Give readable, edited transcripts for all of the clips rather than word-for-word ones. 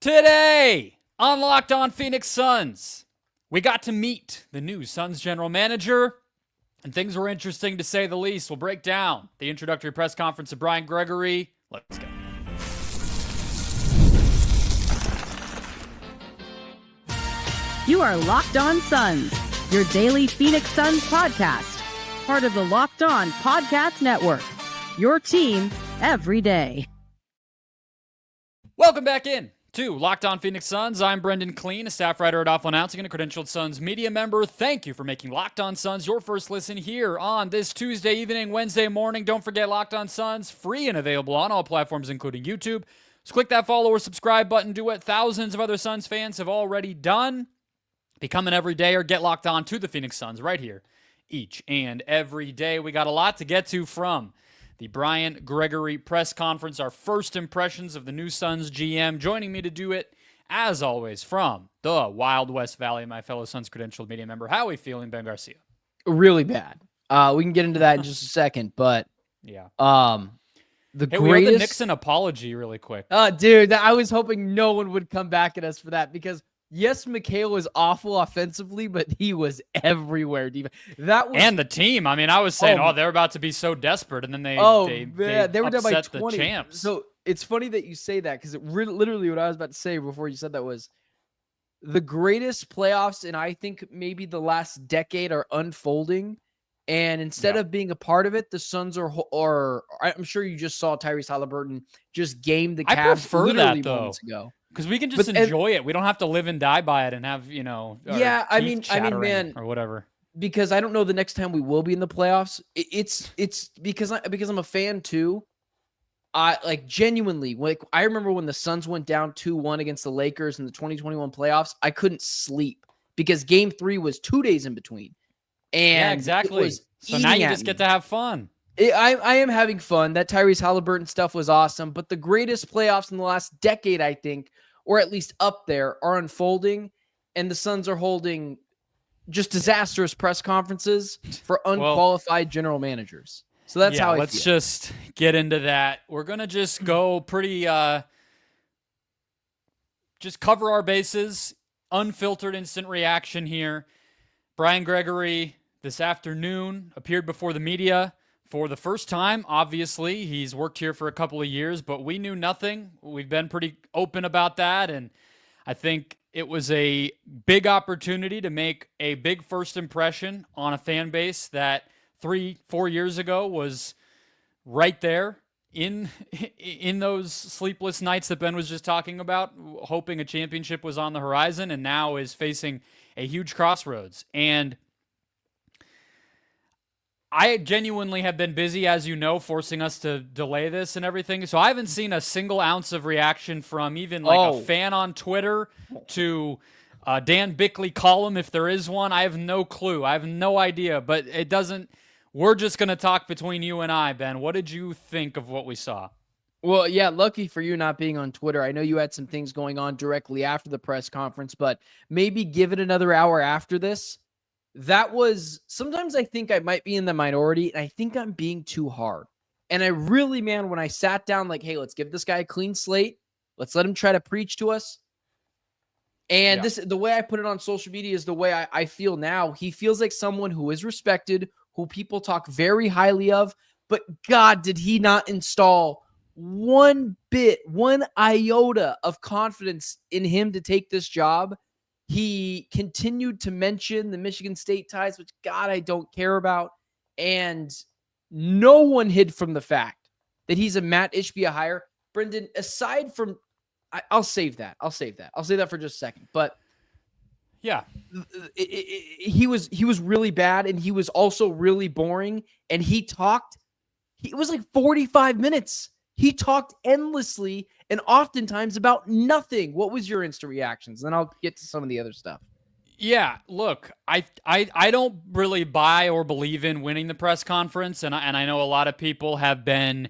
Today on Locked On Phoenix Suns, we got to meet the new Suns general manager, and things were interesting to say the least. We'll break down the introductory press conference of Brian Gregory. Let's go. You are Locked On Suns, your daily Phoenix Suns podcast, part of the Locked On Podcast Network, your team every day. Welcome back in to Locked On Phoenix Suns. I'm Brendon Kleen, a staff writer at Awful Announcing and a credentialed Suns media member. Thank you for making Locked On Suns your first listen here on this Tuesday evening, Wednesday morning. Don't forget Locked On Suns, free and available on all platforms, including YouTube. So click that follow or subscribe button. Do what thousands of other Suns fans have already done. Become an everyday or get locked on to the Phoenix Suns right here each and every day. We got a lot to get to from the Brian Gregory press conference, our first impressions of the new Suns GM. Joining me to do it, as always, from the Wild West Valley, my fellow Suns credentialed media member. How are we feeling, Ben Garcia? Really bad. We can get into that in just a second, but yeah. The hey, greatest. We have the Nixon apology really quick. Dude, I was hoping no one would come back at us for that because yes, Mikhail was awful offensively, but he was everywhere. That was, and the team. I mean, I was saying, they're about to be so desperate, and then they were down by 20. The champs. So it's funny that you say that because literally what I was about to say before you said that was the greatest playoffs in I think maybe the last decade are unfolding, and instead of being a part of it, the Suns are. I'm sure you just saw Tyrese Halliburton just game the Cavs. I prefer that though. Moments ago. Because we can just enjoy it. We don't have to live and die by it and have, I mean, man, or whatever. Because I don't know the next time we will be in the playoffs. It's because I'm a fan too. I genuinely, I remember when the Suns went down 2-1 against the Lakers in the 2021 playoffs, I couldn't sleep because game 3 was 2 days in between. And yeah, exactly. So now you just get to have fun. I am having fun. That Tyrese Halliburton stuff was awesome, but the greatest playoffs in the last decade, I think, or at least up there, are unfolding, and the Suns are holding just disastrous press conferences for unqualified general managers. So that's how I feel. Let's just get into that. We're going to just go pretty, just cover our bases, unfiltered instant reaction here. Brian Gregory this afternoon appeared before the media for the first time. Obviously, he's worked here for a couple of years, but we knew nothing. We've been pretty open about that, and I think it was a big opportunity to make a big first impression on a fan base that 3-4 years ago was right there in those sleepless nights that Ben was just talking about, hoping a championship was on the horizon, and now is facing a huge crossroads. And I genuinely have been busy, as you know, forcing us to delay this and everything. So I haven't seen a single ounce of reaction from even a fan on Twitter to Dan Bickley column, if there is one. I have no clue. I have no idea. But it doesn't. We're just going to talk between you and I, Ben. What did you think of what we saw? Well, yeah, lucky for you not being on Twitter. I know you had some things going on directly after the press conference, but maybe give it another hour after this. That was, sometimes I think I might be in the minority, and I think I'm being too hard. And I really, man, when I sat down, hey, let's give this guy a clean slate. Let's let him try to preach to us. And the way I put it on social media is the way I feel now. He feels like someone who is respected, who people talk very highly of, but God, did he not install one iota of confidence in him to take this job. He continued to mention the Michigan State ties, which, God, I don't care about. And no one hid from the fact that he's a Matt Ishbia hire. Brendon, aside from, I'll save that. I'll save that for just a second. But yeah, he was really bad, and he was also really boring. And it was like 45 minutes. He talked endlessly and oftentimes about nothing. What was your instant reactions? Then I'll get to some of the other stuff. Yeah, look, I don't really buy or believe in winning the press conference, and I know a lot of people have been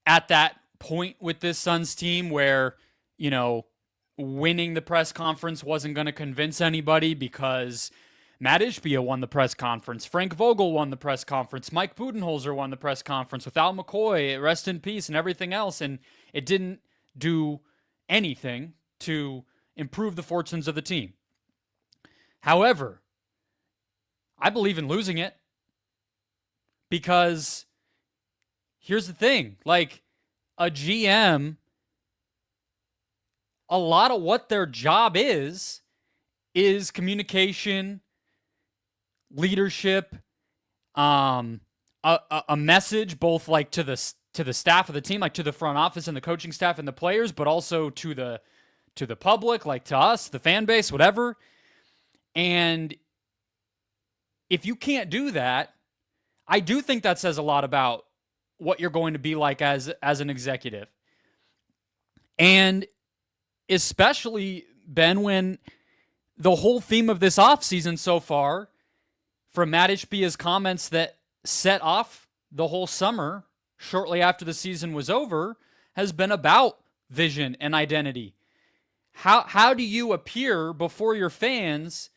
at that point with this Suns team where, winning the press conference wasn't going to convince anybody because Matt Ishbia won the press conference. Frank Vogel won the press conference. Mike Budenholzer won the press conference with Al McCoy, rest in peace, and everything else. And it didn't do anything to improve the fortunes of the team. However, I believe in losing it because here's the thing, like a GM, a lot of what their job is communication, leadership, a message both like to the staff of the team, like to the front office and the coaching staff and the players, but also to the public, like to us, the fan base, whatever. And if you can't do that, I do think that says a lot about what you're going to be like as an executive. And especially, Ben, when the whole theme of this offseason so far, from Matt Ishbia's comments that set off the whole summer shortly after the season was over, has been about vision and identity. How do you appear before your fans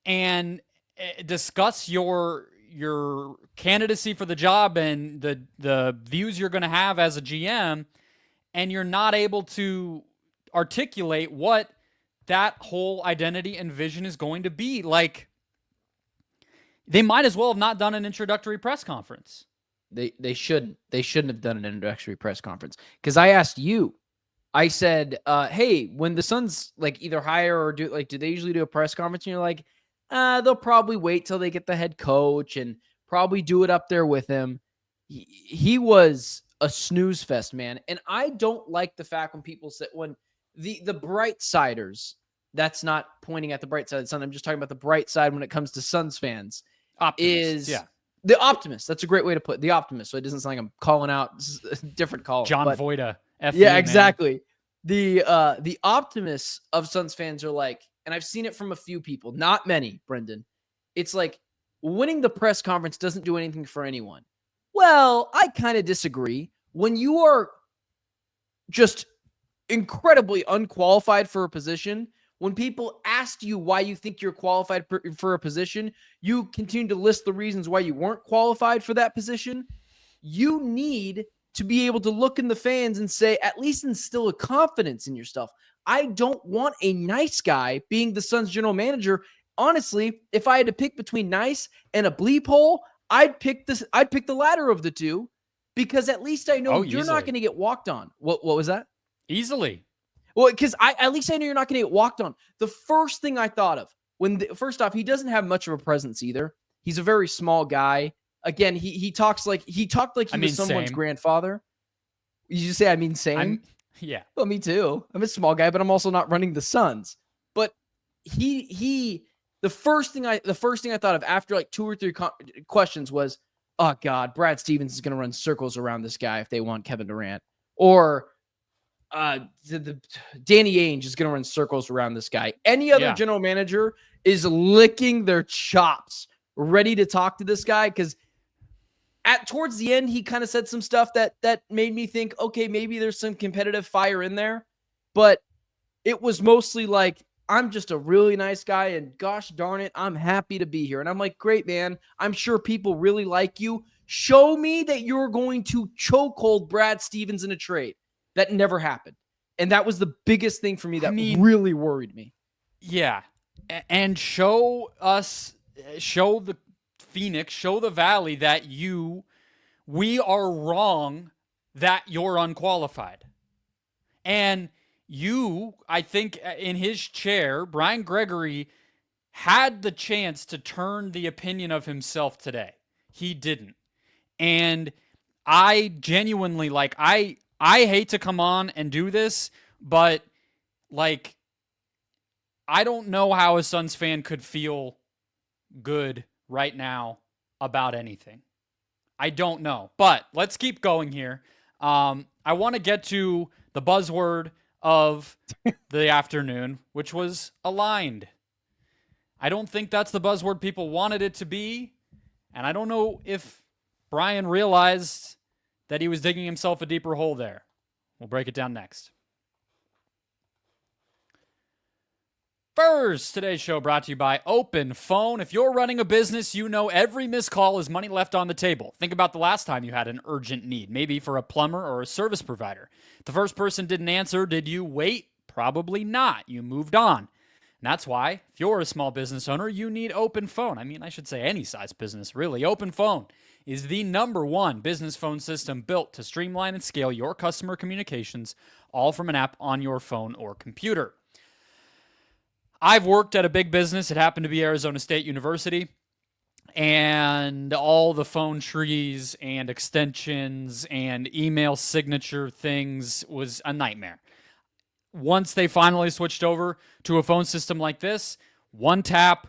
and discuss your candidacy for the job and the views you're going to have as a GM, and you're not able to articulate what that whole identity and vision is going to be? Like, they might as well have not done an introductory press conference. They shouldn't have done an introductory press conference, because I asked you, I said, hey, when the Suns like either hire or do they usually do a press conference? And you're like, they'll probably wait till they get the head coach and probably do it up there with him. He was a snooze fest, man. And I don't like the fact when people say, when the bright siders, that's not pointing at the bright side of the sun, I'm just talking about the bright side when it comes to Suns fans, Optimist, is the optimist. That's a great way to put it, the optimist. So it doesn't sound like I'm calling out a different call. John Voida. Yeah, exactly. Man. The optimists of Suns fans are like, and I've seen it from a few people, not many, Brendon. It's like, winning the press conference doesn't do anything for anyone. Well, I kind of disagree. When you are just incredibly unqualified for a position, when people ask you why you think you're qualified for a position, you continue to list the reasons why you weren't qualified for that position. You need to be able to look in the fans and say, at least instill a confidence in yourself. I don't want a nice guy being the Suns general manager. Honestly, if I had to pick between nice and a bleep hole, I'd pick the latter of the two, because at least I know you're not going to get walked on. What was that? Easily. Well, because at least I know you're not going to get walked on. The first thing I thought of first off, he doesn't have much of a presence either. He's a very small guy. Again, he talked like he was someone's grandfather. You just say, I mean, same. Yeah. Well, me too. I'm a small guy, but I'm also not running the Suns. But the first thing I thought of after like 2 or 3 questions was, oh God, Brad Stevens is going to run circles around this guy if they want Kevin Durant, or Danny Ainge is going to run circles around this guy. Any other general manager is licking their chops, ready to talk to this guy, because towards the end, he kind of said some stuff that made me think, okay, maybe there's some competitive fire in there. But it was mostly like, I'm just a really nice guy, and gosh darn it, I'm happy to be here. And I'm like, great, man. I'm sure people really like you. Show me that you're going to chokehold Brad Stevens in a trade. That never happened. And that was the biggest thing for me that really worried me. Yeah. And show the Phoenix, show the Valley that we are wrong that you're unqualified. And I think in his chair, Brian Gregory had the chance to turn the opinion of himself today. He didn't. And I genuinely, like, I hate to come on and do this, but like, I don't know how a Suns fan could feel good right now about anything. I don't know, but let's keep going here. I want to get to the buzzword of the afternoon, which was aligned. I don't think that's the buzzword people wanted it to be, and I don't know if Brian realized that he was digging himself a deeper hole there. We'll break it down next. First, today's show brought to you by Open Phone. If you're running a business, you know every missed call is money left on the table. Think about the last time you had an urgent need, maybe for a plumber or a service provider. The first person didn't answer. Did you wait Probably not. You moved on. And that's why, if you're a small business owner, you need Open Phone. I mean, I should say any size business, really. Open Phone is the #1 business phone system built to streamline and scale your customer communications, all from an app on your phone or computer. I've worked at a big business. It happened to be Arizona State University. And all the phone trees and extensions and email signature things was a nightmare. Once they finally switched over to a phone system like this, one tap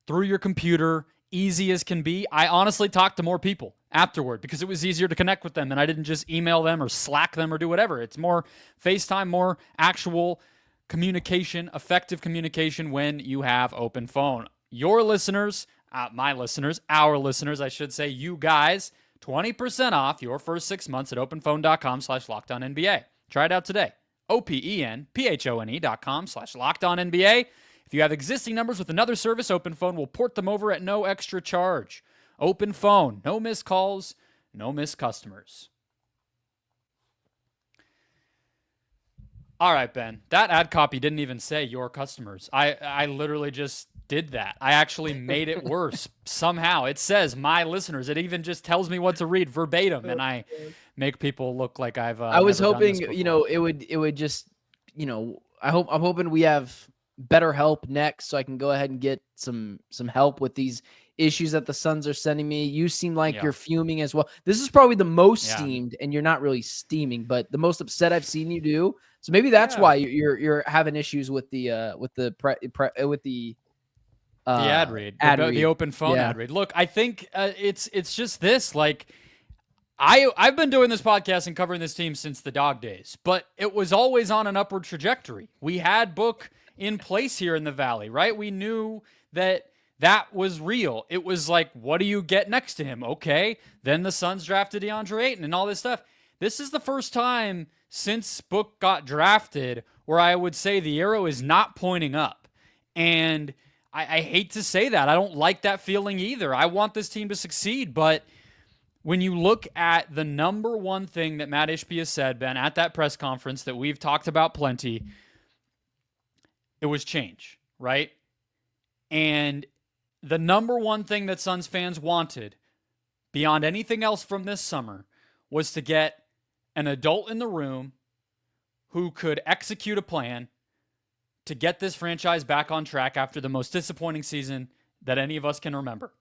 through your computer, easy as can be. I honestly talked to more people afterward because it was easier to connect with them, and I didn't just email them or Slack them or do whatever. It's more FaceTime, more actual communication, effective communication when you have Open Phone. Your listeners, my listeners, our listeners, I should say, you guys, 20% off your first 6 months at openphone.com/LockedOnNBA. Try it out today. openphone.com/LockedOnNBA. If you have existing numbers with another service, Open Phone will port them over at no extra charge. Open Phone, no missed calls, no missed customers. All right, Ben, that ad copy didn't even say your customers. I literally just did that. I actually made it worse somehow. It says my listeners. It even just tells me what to read verbatim, and I make people look like I've I was never done hoping, this it would just, I'm hoping we have better help next so I can go ahead and get some help with these issues that the Suns are sending me. You seem like you're fuming as well. This is probably the most steamed, and you're not really steaming, but the most upset I've seen you do. So maybe that's why you're having issues with the ad read, the Open Phone ad read. Look, I think it's just this. Like, I've been doing this podcast and covering this team since the dog days, but it was always on an upward trajectory. We had Book in place here in the Valley, right? We knew that was real. It was like, what do you get next to him? Okay. Then the Suns drafted DeAndre Ayton and all this stuff. This is the first time since Book got drafted where I would say the arrow is not pointing up. And I hate to say that. I don't like that feeling either. I want this team to succeed, but when you look at the #1 thing that Matt Ishbia said, Ben, at that press conference that we've talked about plenty, it was change, right? And the #1 thing that Suns fans wanted, beyond anything else from this summer, was to get an adult in the room who could execute a plan to get this franchise back on track after the most disappointing season that any of us can remember.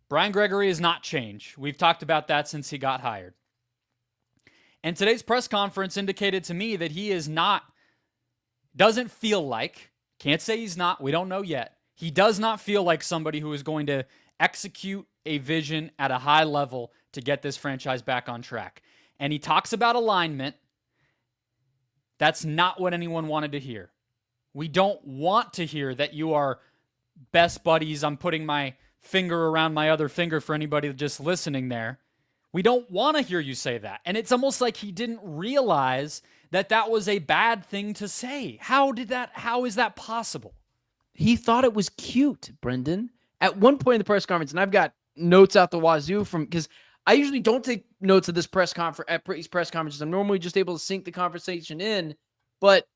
Brian Gregory is not change. We've talked about that since he got hired. And today's press conference indicated to me that he is not, doesn't feel like, can't say he's not, we don't know yet. He does not feel like somebody who is going to execute a vision at a high level to get this franchise back on track. And he talks about alignment. That's not what anyone wanted to hear. We don't want to hear that you are best buddies. I'm putting my finger around my other finger for anybody just listening there. We don't want to hear you say that. And it's almost like he didn't realize that was a bad thing to say. How is that possible? He thought it was cute, Brendon. At one point in the press conference, and I've got notes out the wazoo because I usually don't take notes at these press conferences. I'm normally just able to sink the conversation in. But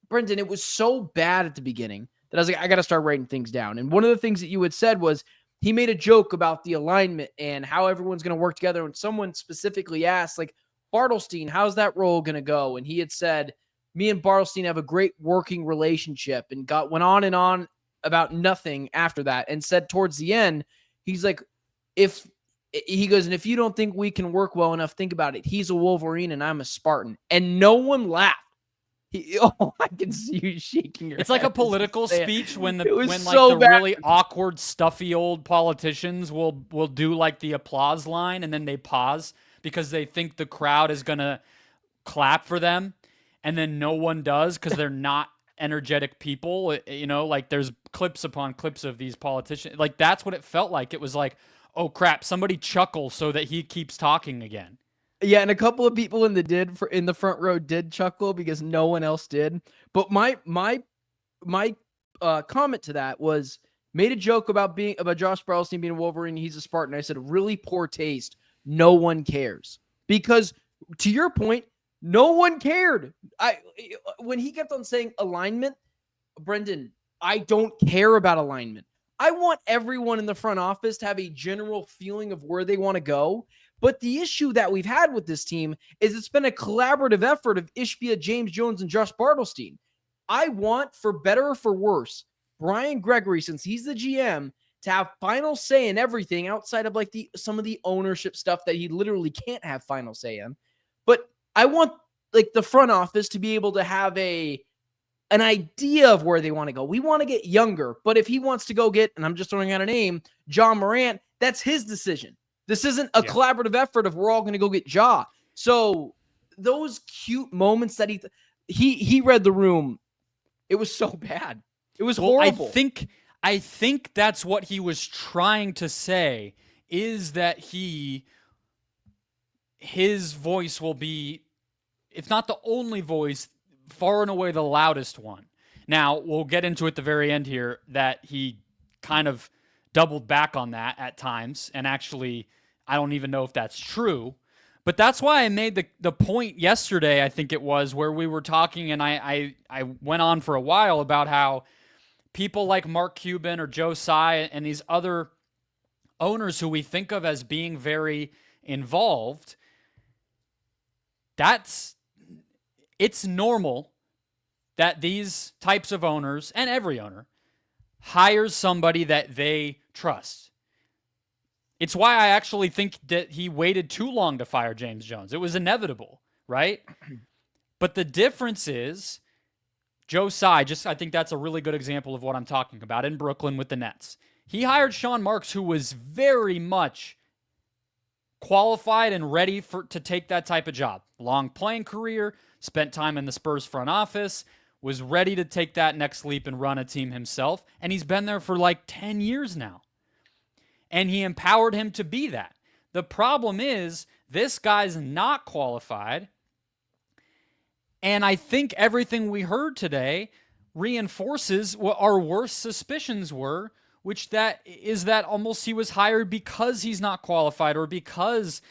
Brendon, it was so bad at the beginning that I was like, I got to start writing things down. And one of the things that you had said was he made a joke about the alignment and how everyone's going to work together. And someone specifically asked, like, Bartelstein, how's that role going to go? And he had said, me and Bartelstein have a great working relationship, and went on and on about nothing after that, and said towards the end, he's like, if you don't think we can work well enough, think about it. He's a Wolverine and I'm a Spartan. And no one laughed. I can see you shaking your head. It's like a political speech when the really awkward, stuffy old politicians will do like the applause line, and then they pause because they think the crowd is going to clap for them, and then no one does because they're not energetic people. Like there's clips upon clips of these politicians. Like that's what it felt like. It was like, oh crap, somebody chuckle so that he keeps talking again. Yeah, and a couple of people in the front row did chuckle because no one else did. But my comment to that was, made a joke about Josh Bartelstein being a Wolverine. He's a Spartan. I said, really poor taste. No one cares. Because to your point, No one cared. When he kept on saying alignment, Brendon, I don't care about alignment. I want everyone in the front office to have a general feeling of where they want to go. But the issue that we've had with this team is it's been a collaborative effort of Ishbia, James Jones, and Josh Bartelstein. I want, for better or for worse, Brian Gregory, since he's the GM, to have final say in everything outside of like some of the ownership stuff that he literally can't have final say in. But I want like the front office to be able to have an idea of where they want to go. We want to get younger, but if he wants to go get, and I'm just throwing out a name, John Morant, that's his decision. This isn't a collaborative effort of we're all going to go get Ja. So those cute moments that he read the room, it was so bad. It was horrible. I think that's what he was trying to say, is that his voice will be, if not the only voice, far and away the loudest one. Now, we'll get into at the very end here that he kind of doubled back on that at times, and actually, I don't even know if that's true. But that's why I made the point yesterday, I think it was, where we were talking, and I went on for a while about how people like Mark Cuban or Joe Tsai and these other owners who we think of as being very involved, it's normal that these types of owners, and every owner, hires somebody that they trust. It's why I actually think that he waited too long to fire James Jones. It was inevitable, right? But the difference is, Joe Tsai, I think that's a really good example of what I'm talking about in Brooklyn with the Nets. He hired Sean Marks, who was very much qualified and ready to take that type of job. Long playing career, spent time in the Spurs front office, was ready to take that next leap and run a team himself, and he's been there for like 10 years now. And he empowered him to be that. The problem is, this guy's not qualified, and I think everything we heard today reinforces what our worst suspicions were, which that almost he was hired because he's not qualified or because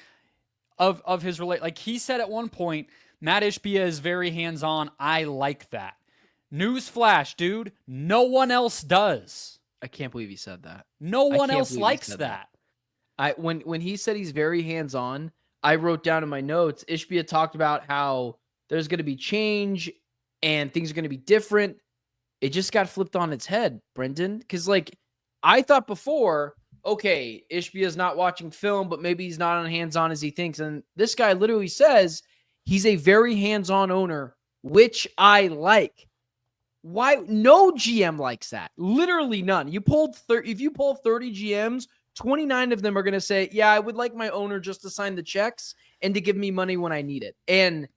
of his like he said at one point, Matt Ishbia is very hands-on. I like that. Newsflash, dude, no one else does. I can't believe he said that. No one else likes that. When he said he's very hands-on, I wrote down in my notes, Ishbia talked about how there's going to be change and things are going to be different. It just got flipped on its head, Brendon. Because, like, I thought before, okay, Ishbia's not watching film, but maybe he's not on hands-on as he thinks. And this guy literally says he's a very hands-on owner, which I like. Why? No GM likes that. Literally none. If you poll 30 GMs, 29 of them are going to say, yeah, I would like my owner just to sign the checks and to give me money when I need it. And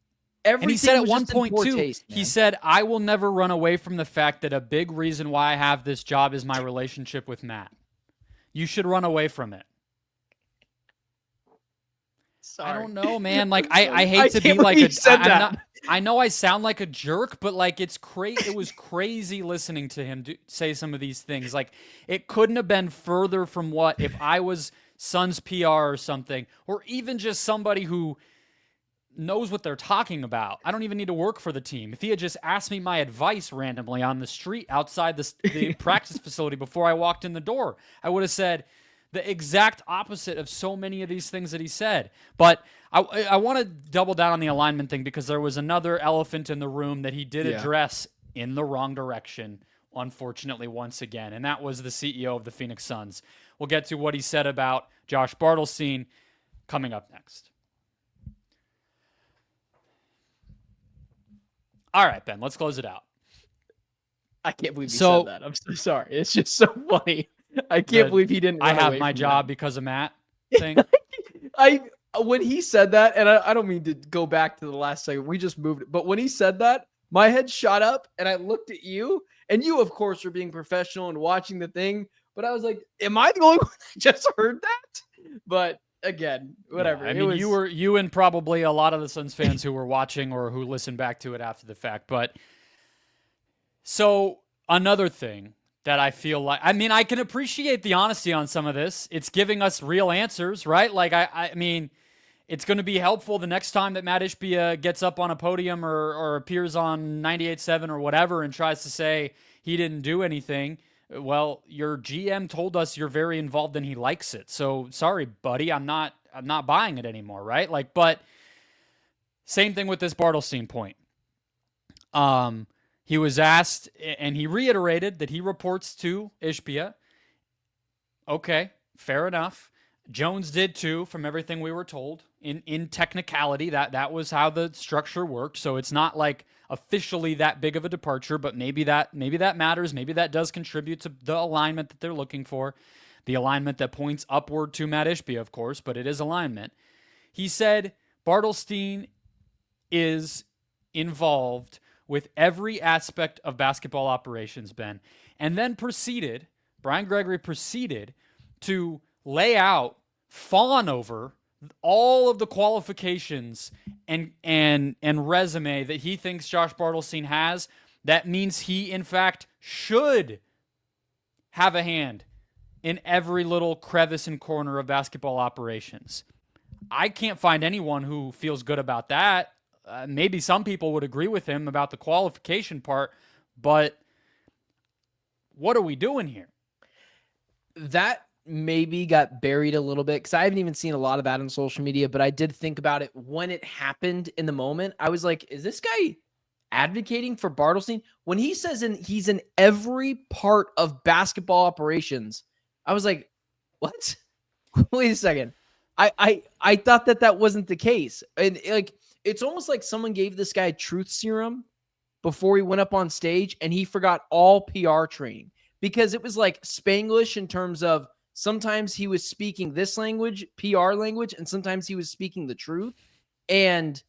he said at one point, too, he said, I will never run away from the fact that a big reason why I have this job is my relationship with Matt. You should run away from it. Sorry. I don't know, man. Like, I hate to be like I know I sound like a jerk, but like it was crazy listening to him say some of these things. Like, it couldn't have been further from what if I was Suns PR or something, or even just somebody who knows what they're talking about. I don't even need to work for the team. If he had just asked me my advice randomly on the street outside the practice facility before I walked in the door, I would have said the exact opposite of so many of these things that he said. But I want to double down on the alignment thing because there was another elephant in the room that he did address in the wrong direction, unfortunately, once again, and that was the CEO of the Phoenix Suns. We'll get to what he said about Josh Bartelstein coming up next. All right, Ben, let's close it out. I can't believe he said that. I'm so sorry. It's just so funny. I can't believe he didn't. I have my job because of Matt thing. When he said that, and I don't mean to go back to the last second. We just moved it. But when he said that, my head shot up and I looked at you. And you, of course, are being professional and watching the thing. But I was like, am I the only one that just heard that? But again, whatever. Yeah, I mean, you and probably a lot of the Suns fans who were watching or who listened back to it after the fact. But so another thing that I feel like, I mean, I can appreciate the honesty on some of this. It's giving us real answers, right? Like, I mean, it's going to be helpful the next time that Matt Ishbia gets up on a podium or appears on 98.7 or whatever and tries to say he didn't do anything. Well, your GM told us you're very involved and he likes it. So sorry, buddy, I'm not buying it anymore, right? Like, but same thing with this Bartelstein point. He was asked, and he reiterated that he reports to Ishbia. Okay, fair enough. Jones did too, from everything we were told. In technicality, that was how the structure worked. So it's not like officially that big of a departure, but maybe that matters. Maybe that does contribute to the alignment that they're looking for. The alignment that points upward to Matt Ishbia, of course, but it is alignment. He said Bartelstein is involved with every aspect of basketball operations, Ben. And then Brian Gregory proceeded to lay out, fawn over all of the qualifications and resume that he thinks Josh Bartelstein has. That means he, in fact, should have a hand in every little crevice and corner of basketball operations. I can't find anyone who feels good about that. Maybe some people would agree with him about the qualification part, but what are we doing here? That maybe got buried a little bit because I haven't even seen a lot of that on social media, but I did think about it when it happened in the moment. I was like, is this guy advocating for Bartelstein? When he says he's in every part of basketball operations, I was like, what? Wait a second. I thought that wasn't the case. And like, it's almost like someone gave this guy truth serum before he went up on stage and he forgot all PR training, because it was like Spanglish in terms of sometimes he was speaking this language, PR language, and sometimes he was speaking the truth. And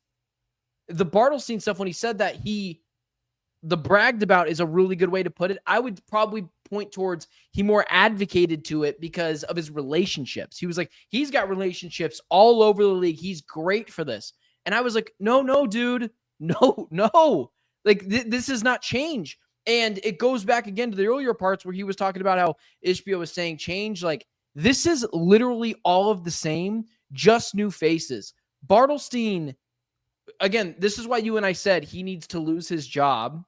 the Bartelstein stuff, when he said that, the bragged about is a really good way to put it. I would probably point towards he more advocated to it because of his relationships. He was like, he's got relationships all over the league. He's great for this. And I was like, no, dude, no. Like this is not change. And it goes back again to the earlier parts where he was talking about how Ishbia was saying change. Like, this is literally all of the same, just new faces. Bartelstein, again, this is why you and I said he needs to lose his job,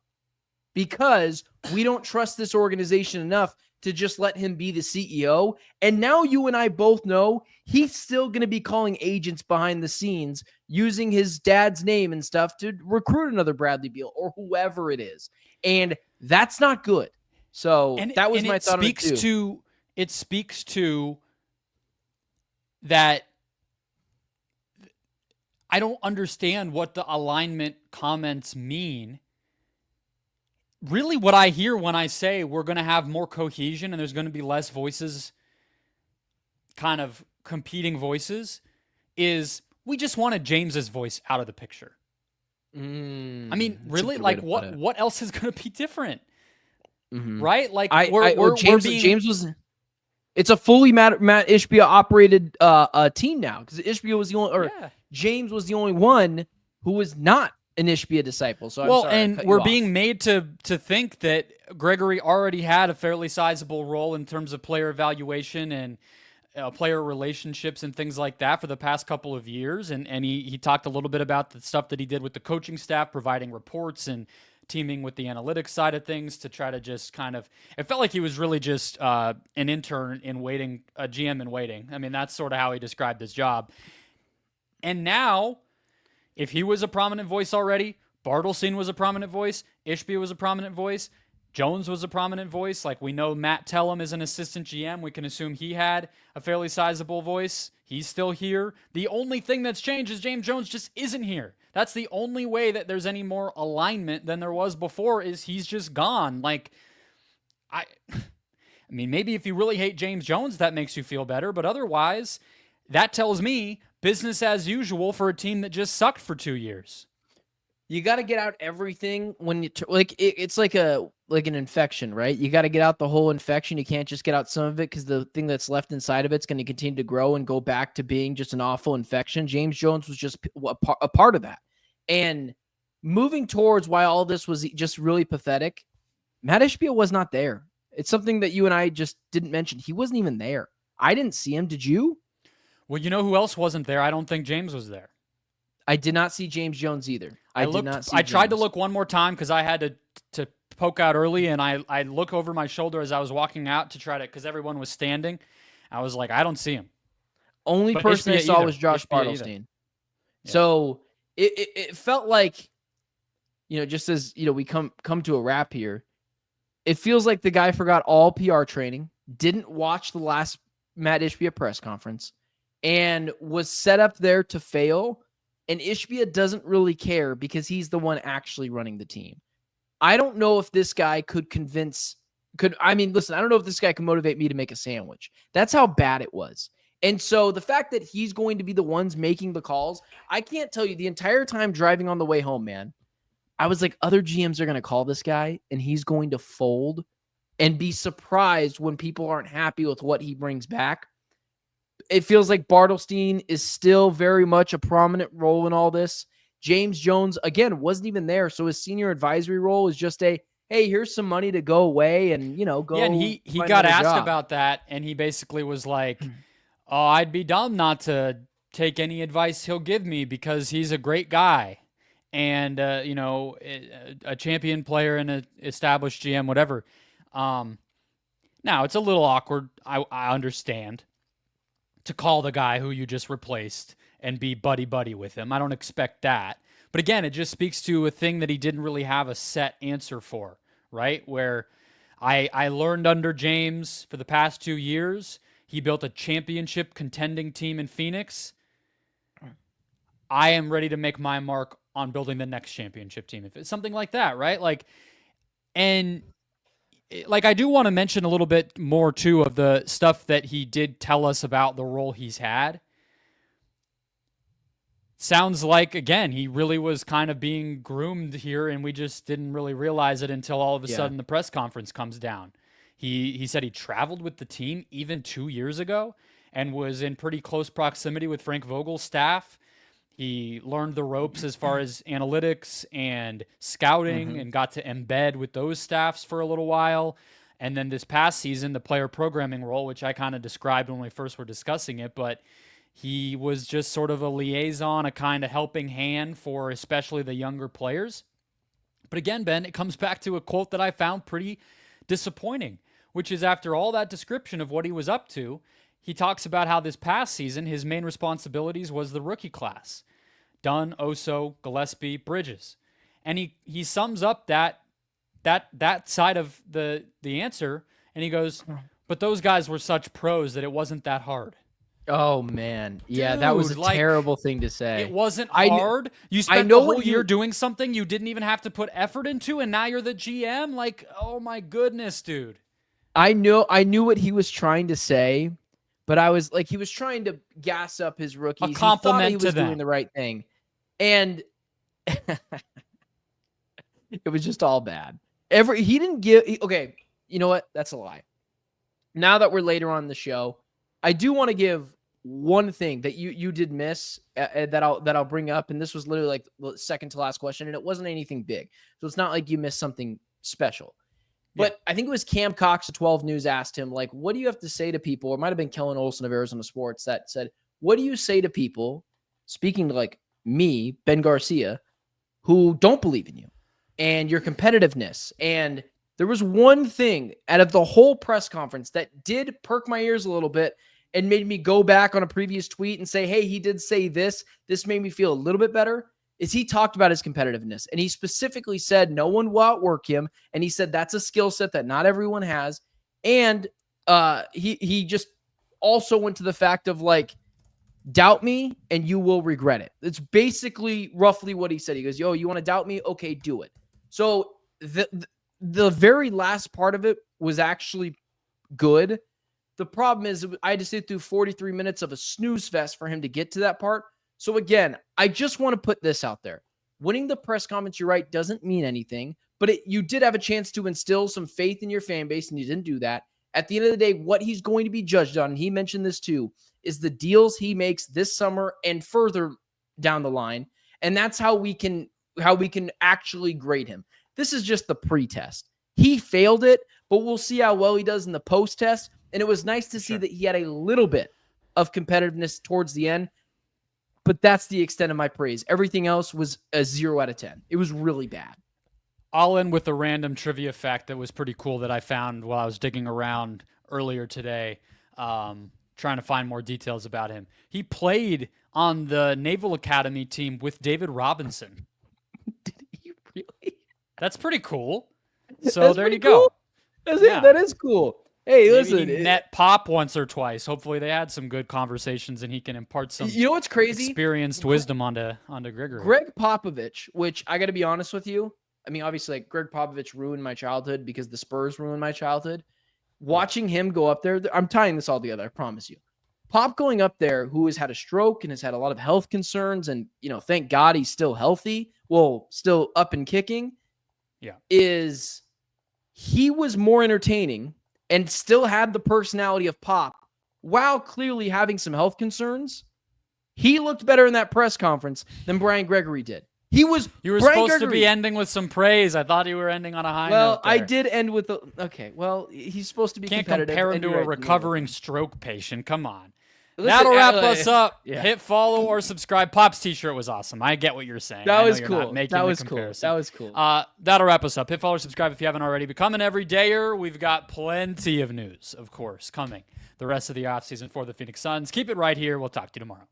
because we don't trust this organization enough to just let him be the CEO. And now you and I both know he's still going to be calling agents behind the scenes using his dad's name and stuff to recruit another Bradley Beal or whoever it is. And that's not good. So that was my thought on it too. It speaks to that. I don't understand what the alignment comments mean. Really, what I hear when I say we're going to have more cohesion and there's going to be less voices, kind of competing voices, is we just wanted James's voice out of the picture. I mean, really, like what else is going to be different? Mm-hmm. Right? Like James was. It's a fully Matt Ishbia operated team now, because Ishbia was the only, James was the only one who was not an Ishbia disciple. So we're being made to think that Gregory already had a fairly sizable role in terms of player evaluation and player relationships and things like that for the past couple of years. And he talked a little bit about the stuff that he did with the coaching staff, providing reports and teaming with the analytics side of things to try to just kind of, it felt like he was really just an intern in waiting, a GM in waiting. I mean, that's sort of how he described his job. And now, if he was a prominent voice already, Bartelstein was a prominent voice, Ishbia was a prominent voice, Jones was a prominent voice. Like, we know Matt Tellem is an assistant GM. We can assume he had a fairly sizable voice. He's still here. The only thing that's changed is James Jones just isn't here. That's the only way that there's any more alignment than there was before, is he's just gone. Like, I mean, maybe if you really hate James Jones, that makes you feel better. But otherwise, that tells me business as usual for a team that just sucked for 2 years. You got to get out everything when you it's like an infection, right? You got to get out the whole infection. You can't just get out some of it, because the thing that's left inside of it's going to continue to grow and go back to being just an awful infection. James Jones was just a part of that. And moving towards why all this was just really pathetic, Matt Ishbia was not there. It's something that you and I just didn't mention. He wasn't even there. I didn't see him. Did you? Well, you know who else wasn't there? I don't think James was there. I did not see James Jones either. I tried to look one more time because I had to poke out early, and I look over my shoulder as I was walking out to try to, because everyone was standing. I was like, I don't see him. Only But person I Ishbia saw either. was Josh Ishbia Bartelstein. Yeah. So it felt like, just as, we come to a wrap here, it feels like the guy forgot all PR training, didn't watch the last Matt Ishbia press conference, and was set up there to fail. And Ishbia doesn't really care because he's the one actually running the team. I don't know if this guy listen, I don't know if this guy can motivate me to make a sandwich. That's how bad it was. And so the fact that he's going to be the ones making the calls, I can't tell you, the entire time driving on the way home, man, I was like, other GMs are going to call this guy and he's going to fold and be surprised when people aren't happy with what he brings back. It feels like Bartelstein is still very much a prominent role in all this. James Jones, again, wasn't even there. So his senior advisory role is just hey, here's some money to go away and, go. Yeah, and he got asked about that, and he basically was like, oh, I'd be dumb not to take any advice he'll give me because he's a great guy and, a champion player and an established GM, whatever. Now, it's a little awkward, I understand, to call the guy who you just replaced and be buddy-buddy with him. I don't expect that. But again, it just speaks to a thing that he didn't really have a set answer for, right? Where I learned under James for the past 2 years, he built a championship contending team in Phoenix. I am ready to make my mark on building the next championship team. If it's something like that, right? I do want to mention a little bit more, too, of the stuff that he did tell us about the role he's had. Sounds like, again, he really was kind of being groomed here, and we just didn't really realize it until all of a sudden the press conference comes down. He said he traveled with the team even 2 years ago and was in pretty close proximity with Frank Vogel's staff. He learned the ropes as far as analytics and scouting and got to embed with those staffs for a little while. And then this past season, the player programming role, which I kind of described when we first were discussing it, but he was just sort of a liaison, a kind of helping hand for especially the younger players. But again, Ben, it comes back to a quote that I found pretty disappointing, which is after all that description of what he was up to, he talks about how this past season, his main responsibilities was the rookie class. Dunn, Oso, Gillespie, Bridges. And he sums up that side of the answer, and he goes, but those guys were such pros that it wasn't that hard. Oh, man. Yeah, that was a terrible thing to say. It wasn't hard. You spent the whole year doing something you didn't even have to put effort into, and now you're the GM? Like, oh, my goodness, dude. I knew what he was trying to say, but I was like, he was trying to gas up his rookies. A compliment he was to them. doing the right thing. And it was just all bad. He didn't give. Okay, you know what? That's a lie. Now that we're later on in the show, I do want to give one thing that you did miss that I'll bring up, and this was literally like the second to last question, and it wasn't anything big, so it's not like you missed something special. But I think it was Cam Cox of 12 News asked him, like, what do you have to say to people? Or it might have been Kellen Olson of Arizona Sports that said, what do you say to people, speaking to like me, Ben Garcia, who don't believe in you and your competitiveness? And there was one thing out of the whole press conference that did perk my ears a little bit and made me go back on a previous tweet and say, hey, he did say this. This made me feel a little bit better. Is he talked about his competitiveness. And he specifically said no one will outwork him. And he said that's a skill set that not everyone has. And he just also went to the fact of like, doubt me and you will regret it. It's basically roughly what he said. He goes, yo, you want to doubt me? Okay, do it. So the very last part of it was actually good. The problem is I had to sit through 43 minutes of a snooze fest for him to get to that part. So again, I just want to put this out there. Winning the press conference, you're right, doesn't mean anything, but you did have a chance to instill some faith in your fan base, and you didn't do that. At the end of the day, what he's going to be judged on, and he mentioned this too, is the deals he makes this summer and further down the line. And that's how we can actually grade him. This is just the pre-test. He failed it, but we'll see how well he does in the post-test. And it was nice to see that he had a little bit of competitiveness towards the end. But that's the extent of my praise. Everything else was a 0 out of 10. It was really bad. I'll end with a random trivia fact that was pretty cool that I found while I was digging around earlier today, trying to find more details about him. He played on the Naval Academy team with David Robinson. Did he really? That's pretty cool. So That's there pretty you go. cool. That is cool. Hey, Maybe listen. he met Pop once or twice. Hopefully they had some good conversations and he can impart some You know what's crazy? experienced wisdom onto Gregory. Greg Popovich, which I got to be honest with you. I mean, obviously, like Greg Popovich ruined my childhood because the Spurs ruined my childhood. Watching him go up there, I'm tying this all together, I promise you. Pop going up there, who has had a stroke and has had a lot of health concerns, and thank God he's still healthy, well, still up and kicking. Yeah, he was more entertaining and still had the personality of Pop while clearly having some health concerns. He looked better in that press conference than Brian Gregory did. You were Brian supposed Gregory. To be ending with some praise. I thought you were ending on a high note. Well, I did end with okay. Well, he's supposed to be Can't competitive. compare him to a recovering stroke patient. Come on. Listen, that'll wrap us up. Yeah. Hit follow or subscribe. Pop's t-shirt was awesome. I get what you're saying. That was cool. That was cool. That was cool. That'll wrap us up. Hit follow or subscribe if you haven't already. Become an everydayer. We've got plenty of news, of course, coming the rest of the offseason for the Phoenix Suns. Keep it right here. We'll talk to you tomorrow.